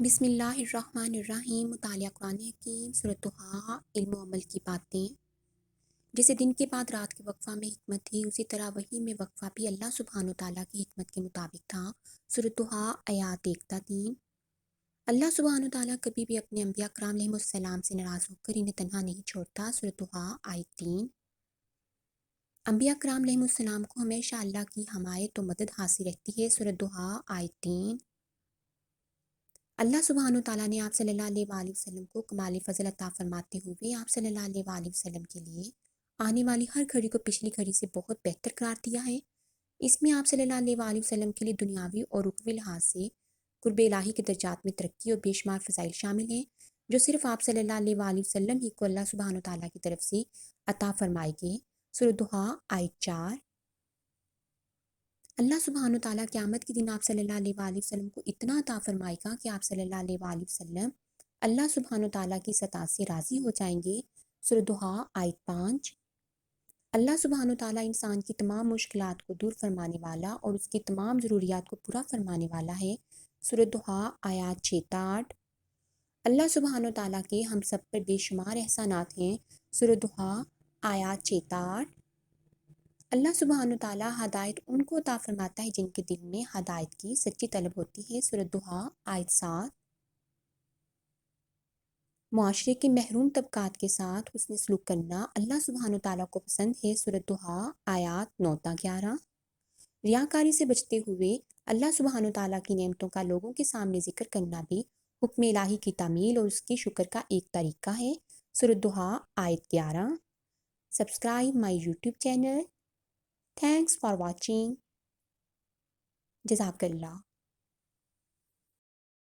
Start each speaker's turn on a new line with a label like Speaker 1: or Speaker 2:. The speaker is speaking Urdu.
Speaker 1: بسم اللہ الرحمن الرحیم۔ مطالعہ قرآن حکیم سورۃ طٰہٰ۔ علم و عمل کی باتیں۔ جیسے دن کے بعد رات کے وقفہ میں حکمت تھی، اسی طرح وحی میں وقفہ بھی اللہ سبحانہ وتعالیٰ کی حکمت کے مطابق تھا۔ سورۃ طٰہٰ آیات 1 تا 3۔ اللہ سبحانہ وتعالیٰ کبھی بھی اپنے انبیاء کرام علیہم السلام سے ناراض ہو کر انہیں تنہا نہیں چھوڑتا۔ سورۃ طٰہٰ آیت 3۔ انبیاء کرام علیہم السلام کو ہمیشہ اللہ کی حمایت و مدد حاصل رہتی ہے۔ سورۃ طٰہٰ آیت 3۔ اللہ سبحانہ وتعالیٰ نے آپ صلی اللہ علیہ وآلہ وسلم کو کمال فضل عطا فرماتے ہوئے آپ صلی اللہ علیہ وآلہ وسلم کے لیے آنے والی ہر گھڑی کو پچھلی گھڑی سے بہت بہتر قرار دیا ہے۔ اس میں آپ صلی اللہ علیہ وآلہ وسلم کے لیے دنیاوی اور اخروی لحاظ سے قرب الہی کے درجات میں ترقی اور بے شمار فضائل شامل ہیں، جو صرف آپ صلی اللہ علیہ وآلہ وسلم ہی کو اللہ سبحانہ وتعالیٰ کی طرف سے عطا فرمائے گئے۔ سورۃ طٰہٰ آیت 4۔ اللہ سبحانہ وتعالیٰ قیامت کے دن آپ صلی اللہ علیہ وآلہ وسلم کو اتنا عطا فرمائے گا کہ آپ صلی اللہ علیہ وآلہ وسلم اللہ سبحانہ وتعالیٰ کی سطاعت سے راضی ہو جائیں گے۔ سورۃ طٰہٰ آیت 5۔ اللہ سبحانہ وتعالیٰ انسان کی تمام مشکلات کو دور فرمانے والا اور اس کی تمام ضروریات کو پورا فرمانے والا ہے۔ سورۃ طٰہٰ آیات 6 تا 8۔ اللہ سبحانہ وتعالیٰ کے ہم سب پر بے شمار احسانات ہیں۔ سورۃ طٰہٰ آیات 6 تا 8۔ اللہ سبحانہ وتعالیٰ ہدایت ان کو عطا فرماتا ہے جن کے دل میں ہدایت کی سچی طلب ہوتی ہے۔ سورۃ طٰہٰ آیت 7۔ معاشرے کے محروم طبقات کے ساتھ حسن سلوک کرنا اللہ سبحانہ وتعالیٰ کو پسند ہے۔ سورۃ طٰہٰ آیات 9 تا 11۔ ریاکاری سے بچتے ہوئے اللہ سبحانہ وتعالیٰ کی نعمتوں کا لوگوں کے سامنے ذکر کرنا بھی حکم الہی کی تعمیل اور اس کے شکر کا ایک طریقہ ہے۔ سورۃ طٰہٰ آیت 11۔ Subscribe my YouTube channel. Thanks for watching. جزاک اللہ۔